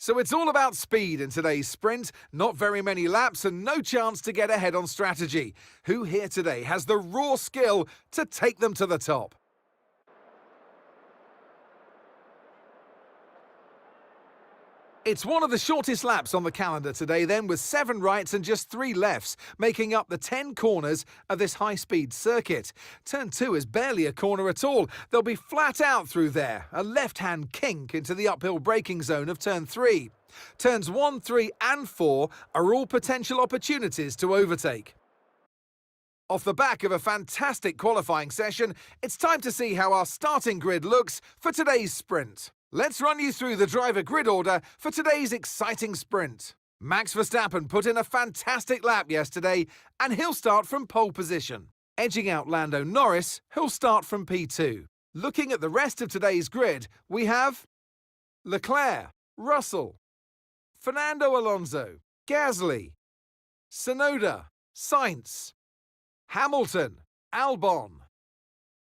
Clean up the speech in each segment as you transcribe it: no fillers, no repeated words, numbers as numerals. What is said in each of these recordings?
So it's all about speed in today's sprint, not very many laps and no chance to get ahead on strategy. Who here today has the raw skill to take them to the top? It's one of the shortest laps on the calendar today then, with 7 rights and just 3 lefts, making up the 10 corners of this high-speed circuit. Turn 2 is barely a corner at all. They'll be flat out through there, a left-hand kink into the uphill braking zone of Turn 3. Turns 1, 3 and 4 are all potential opportunities to overtake. Off the back of a fantastic qualifying session, it's time to see how our starting grid looks for today's sprint. Let's run you through the driver grid order for today's exciting sprint. Max Verstappen put in a fantastic lap yesterday, and he'll start from pole position. Edging out Lando Norris, who'll start from P2. Looking at the rest of today's grid, we have Leclerc, Russell, Fernando Alonso, Gasly, Tsunoda, Sainz, Hamilton, Albon,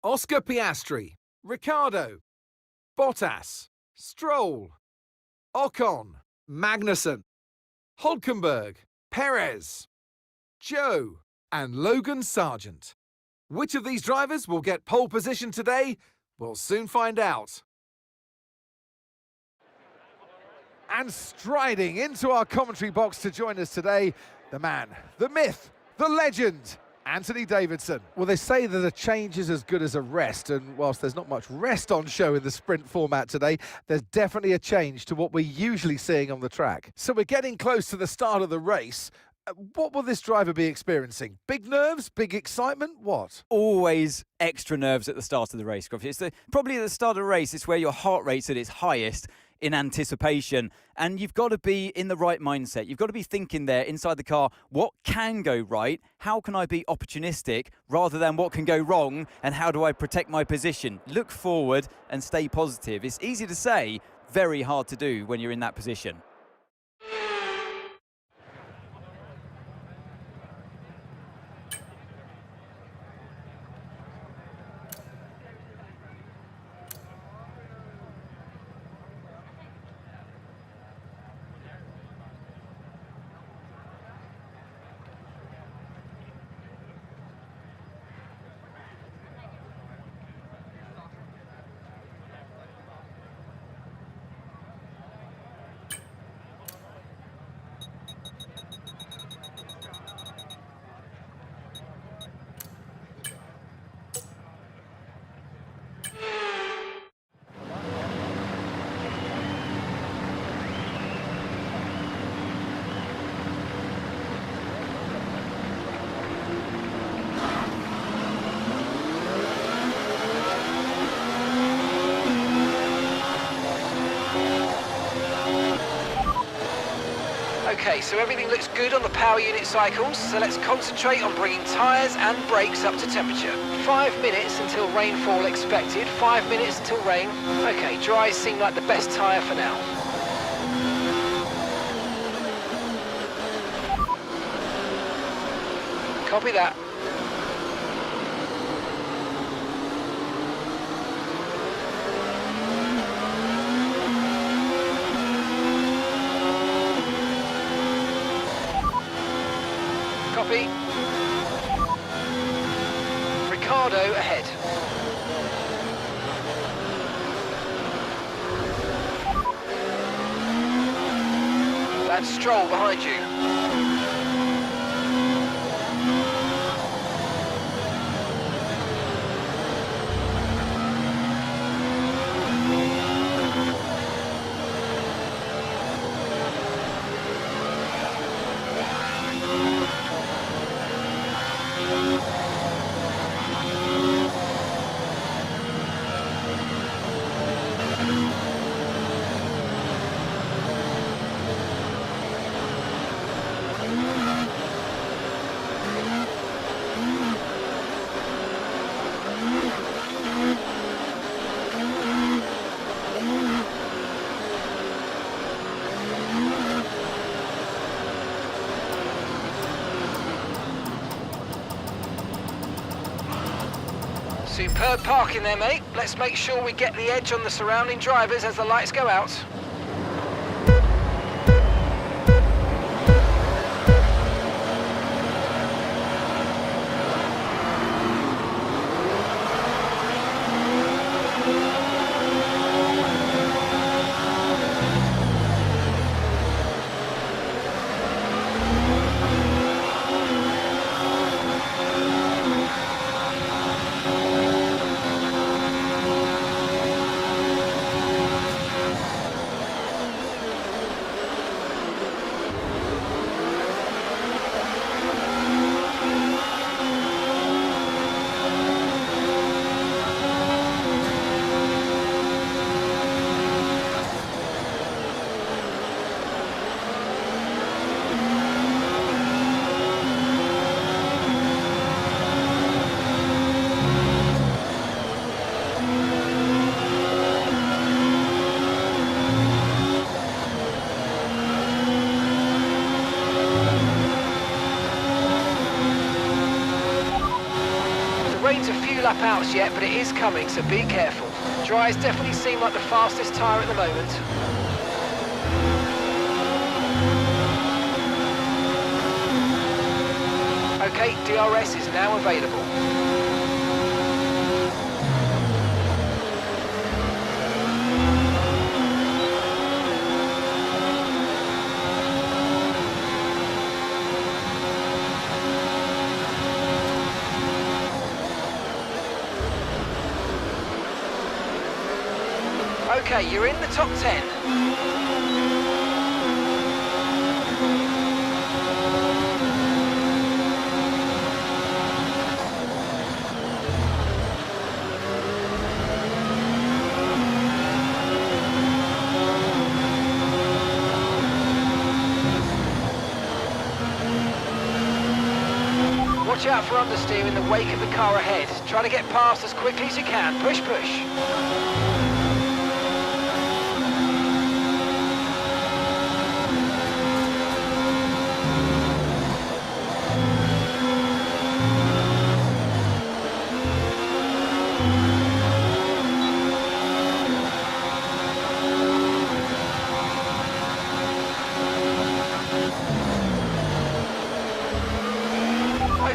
Oscar Piastri, Ricciardo, Bottas, Stroll, Ocon, Magnussen, Hülkenberg, Perez, Joe, and Logan Sargent. Which of these drivers will get pole position today? We'll soon find out. And striding into our commentary box to join us today, the man, the myth, the legend, Anthony Davidson. Well, they say that a change is as good as a rest, and whilst there's not much rest on show in the sprint format today, there's definitely a change to what we're usually seeing on the track. So we're getting close to the start of the race. What will this driver be experiencing? Big nerves? Big excitement? What? Always extra nerves at the start of the race, Gruffy. It's probably at the start of the race, it's where your heart rate's at its highest in anticipation, and you've got to be in the right mindset. You've got to be thinking there inside the car, what can go right? How can I be opportunistic rather than what can go wrong, and how do I protect my position? Look forward and stay positive. It's easy to say, very hard to do when you're in that position. Okay, so everything looks good on the power unit cycles, so let's concentrate on bringing tyres and brakes up to temperature. 5 minutes until rainfall expected, 5 minutes until rain. Okay, dries seem like the best tyre for now. Copy that. Copy. Ricciardo ahead. That's Stroll behind you. Superb parking there, mate. Let's make sure we get the edge on the surrounding drivers as the lights go out. train's a few lap outs yet, but it is coming, so be careful. Dries definitely seem like the fastest tyre at the moment. Okay, DRS is now available. Okay, you're in the top 10. Watch out for understeer in the wake of the car ahead. Try to get past as quickly as you can. Push, push.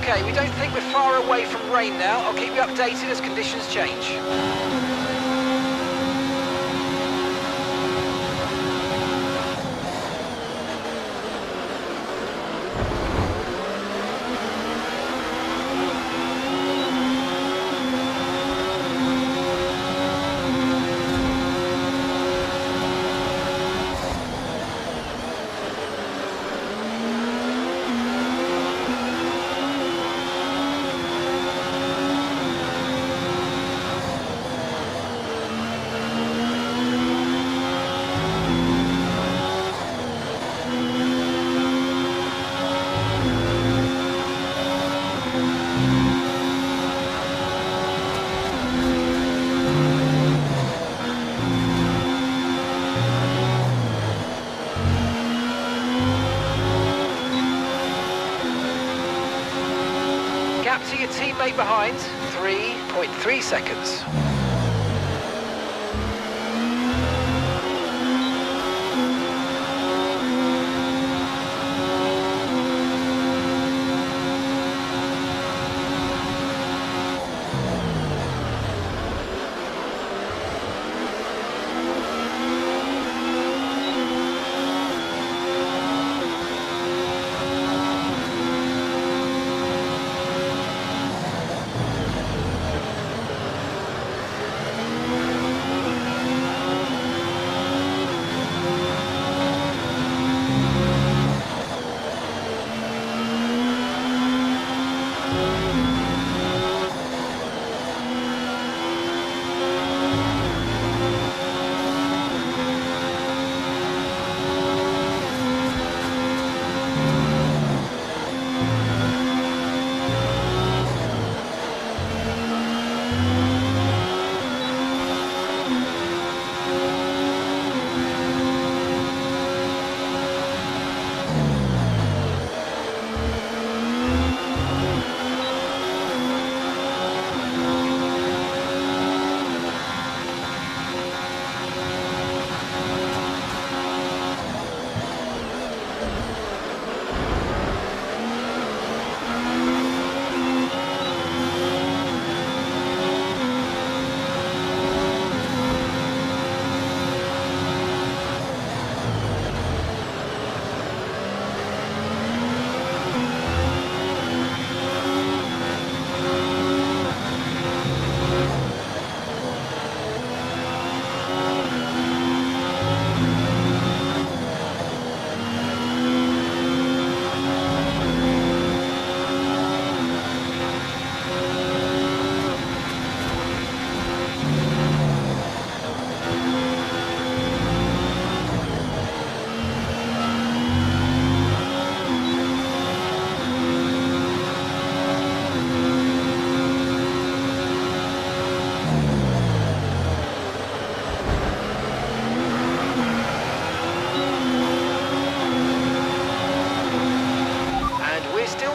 Okay, we don't think we're far away from rain now. I'll keep you updated as conditions change. Gap to your teammate behind, 3.3 seconds.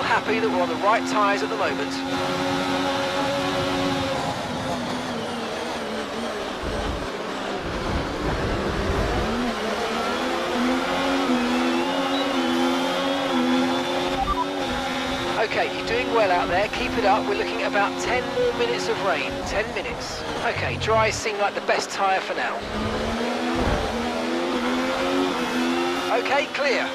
Happy that we're on the right tyres at the moment. Okay, you're doing well out there. Keep it up. We're looking at about 10 more minutes of rain. 10 minutes. Okay, dries seem like the best tyre for now. Okay, clear.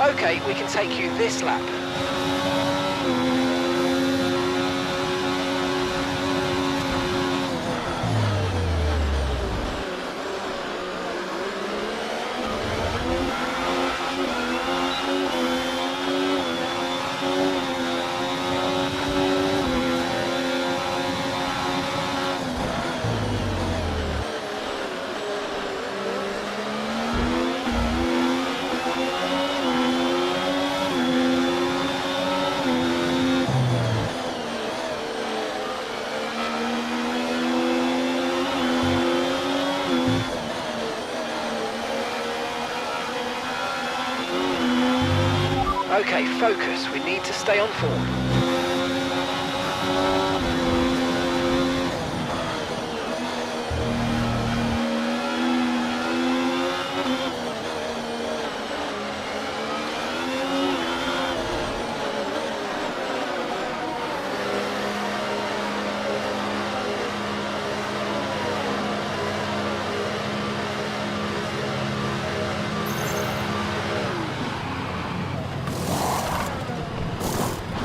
Okay, we can take you this lap. Okay, focus. We need to stay on form.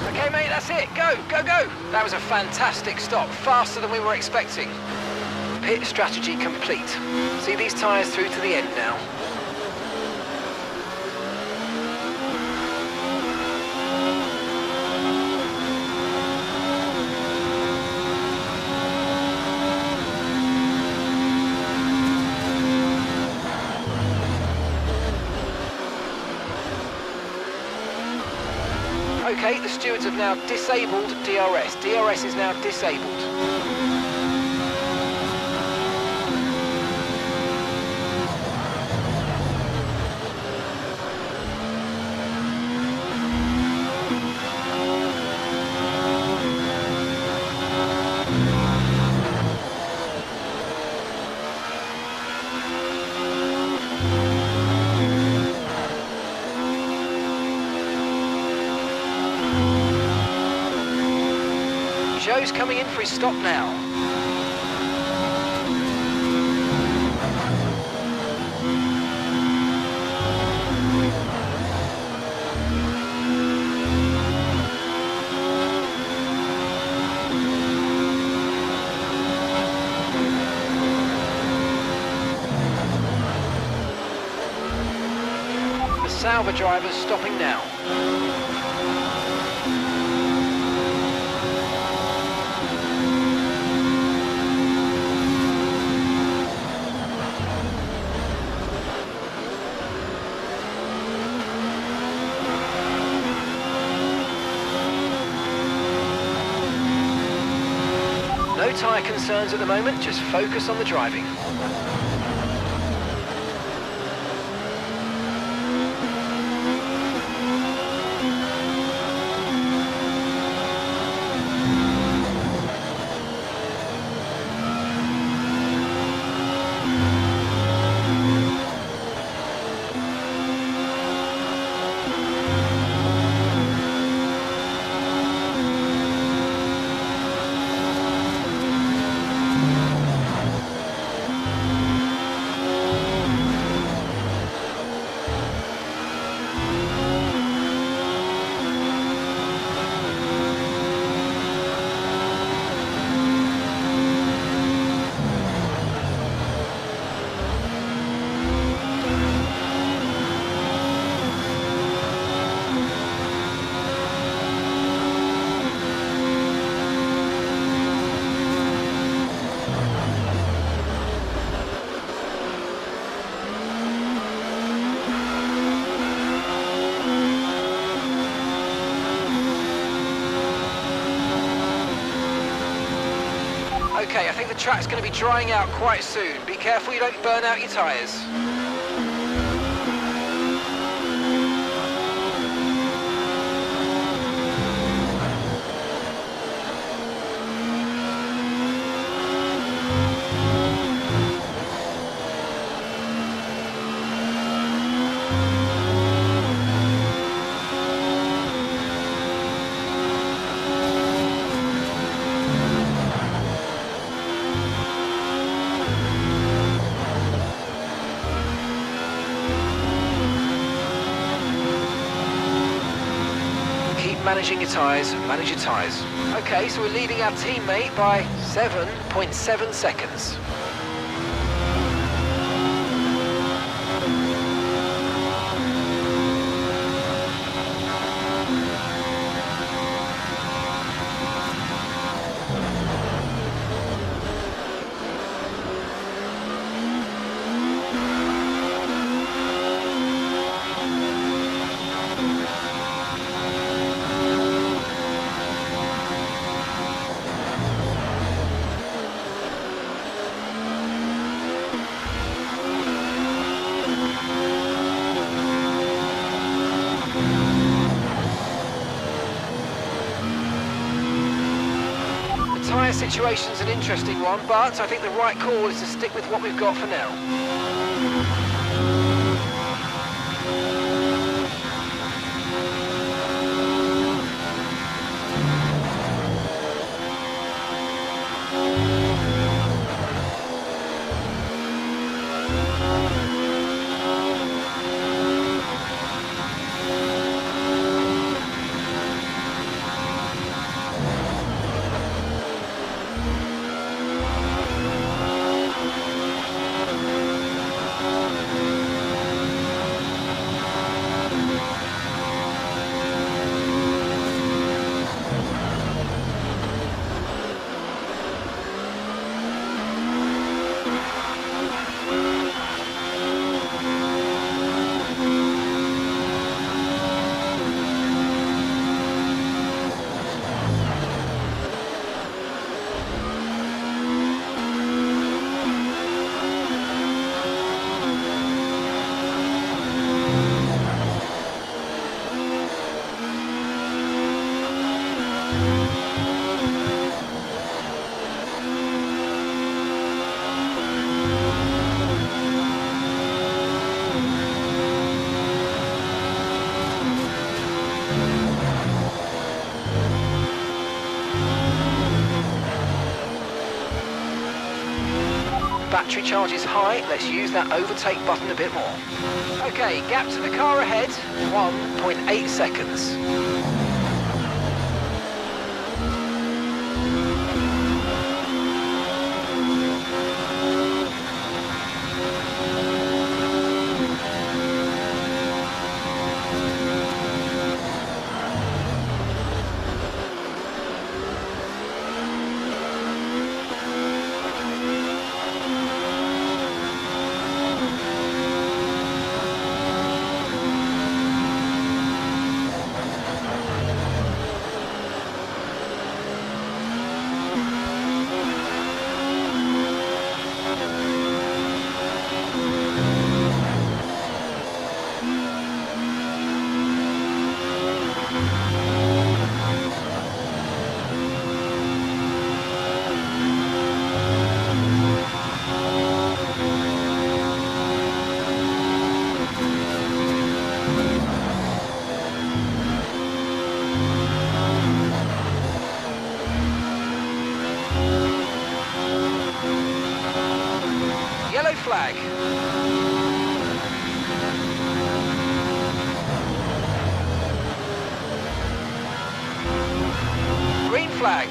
Okay, mate, that's it. Go, go, go. That was a fantastic stop. Faster than we were expecting. Pit strategy complete. See these tyres through to the end now. Okay, the stewards have now disabled DRS. DRS is now disabled. Joe's coming in for his stop now. The Sauber driver's stopping now. No tyre concerns at the moment, just focus on the driving. Okay, I think the track's going to be drying out quite soon. Be careful you don't burn out your tyres. Managing your tyres, manage your tyres. Okay, so we're leading our teammate by 7.7 seconds. Tyre situation's an interesting one, but I think the right call is to stick with what we've got for now. Battery charge is high, let's use that overtake button a bit more. Okay, gap to the car ahead, 1.8 seconds. Yellow flag. Green flag.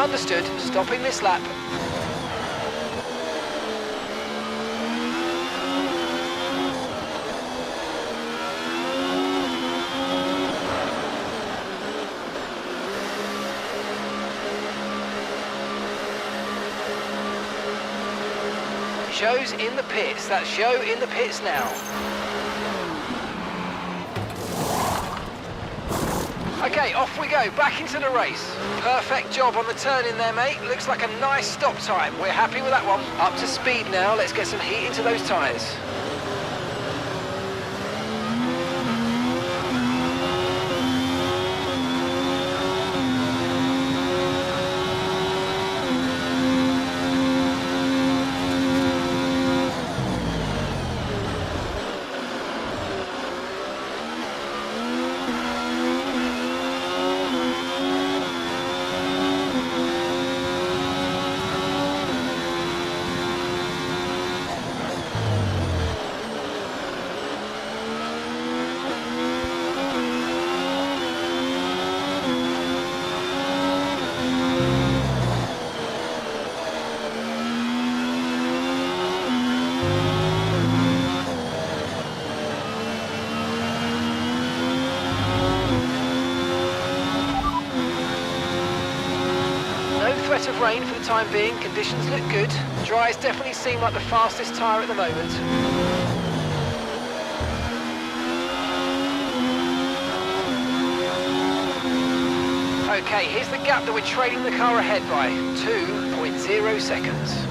Understood. Stopping this lap. Show's in the pits. That's Show in the pits now. Okay, off we go. Back into the race. Perfect job on the turn in there, mate. Looks like a nice stop time. We're happy with that one. Up to speed now. Let's get some heat into those tyres. Threat of rain for the time being. Conditions look good. Dries definitely seem like the fastest tyre at the moment. Okay, here's the gap that we're trailing the car ahead by. 2.0 seconds.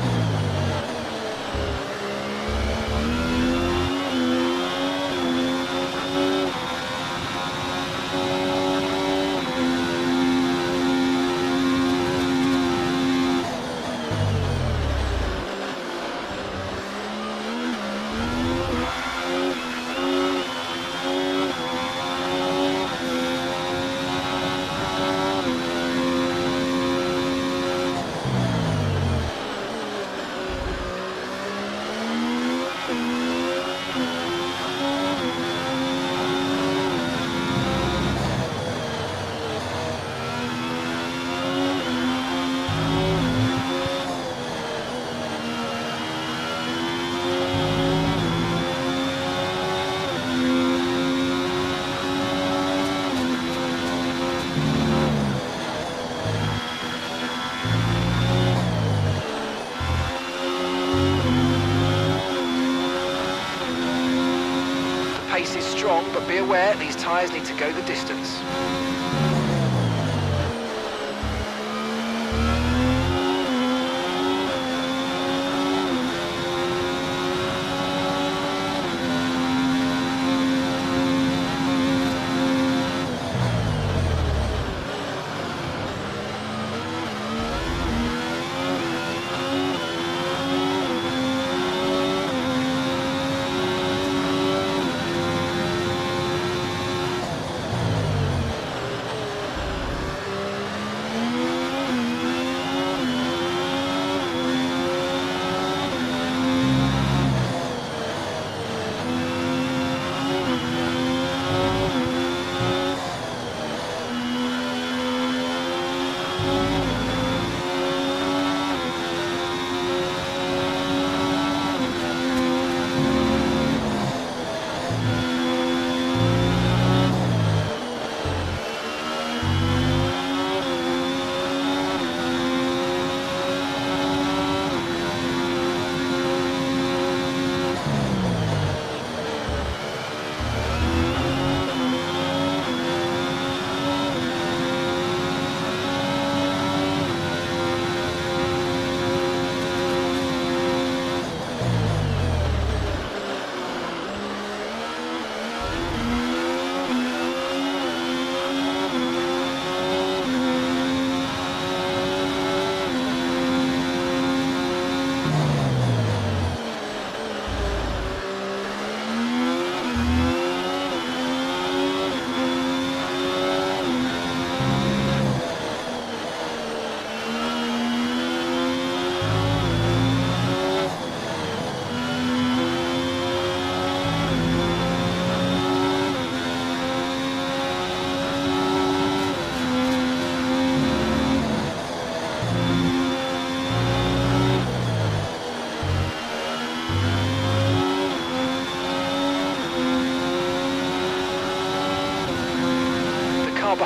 Pace is strong, but be aware these tyres need to go the distance.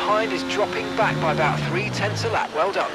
behind is dropping back by about 0.3 a lap. Well done.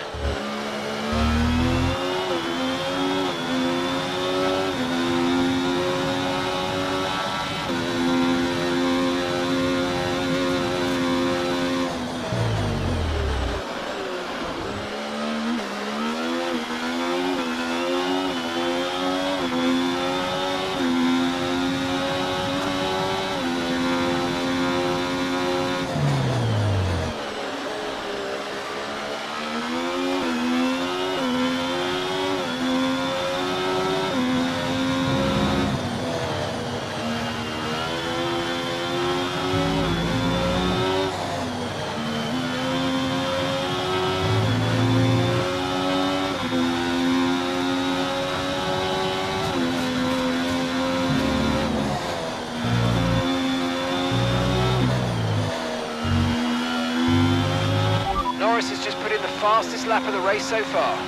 Norris has just put in the fastest lap of the race so far.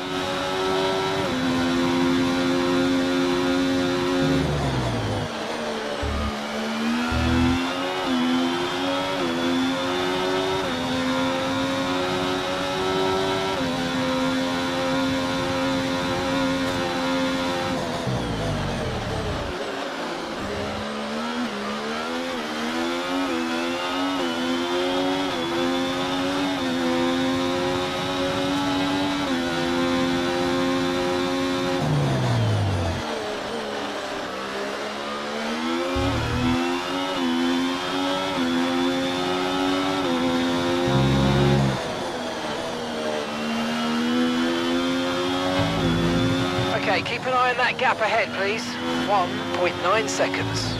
Okay, keep an eye on that gap ahead, please. 1.9 seconds.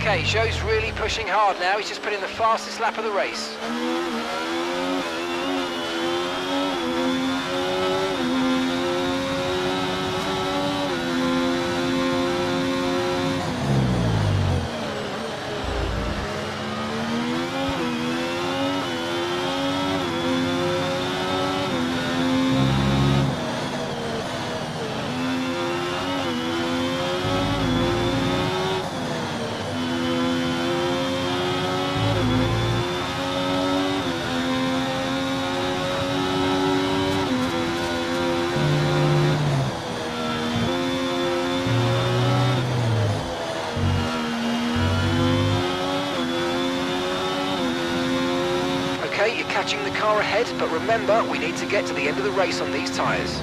Okay, Joe's really pushing hard now. He's just put in the fastest lap of the race. Okay, you're catching the car ahead, but remember, we need to get to the end of the race on these tyres.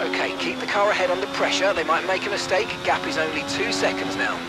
Okay, keep the car ahead under pressure. They might make a mistake. Gap is only 2 seconds now.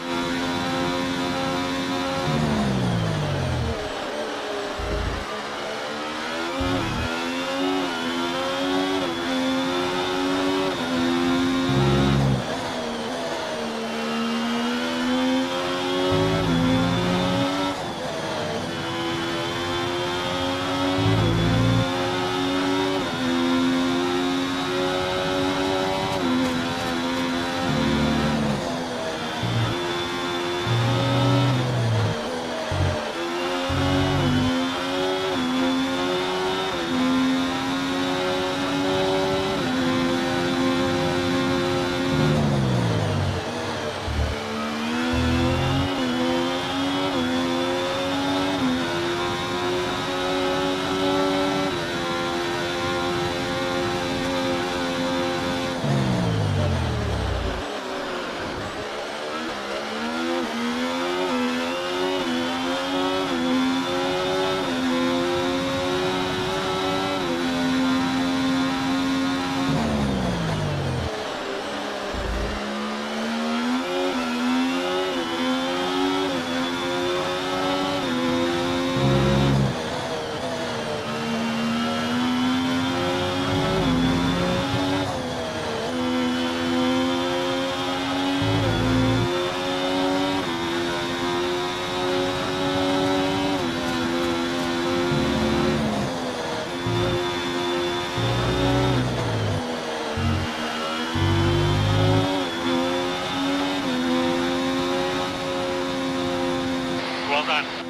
Well done.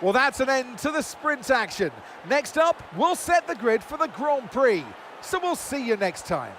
Well, that's an end to the sprint action. Next up, we'll set the grid for the Grand Prix. So we'll see you next time.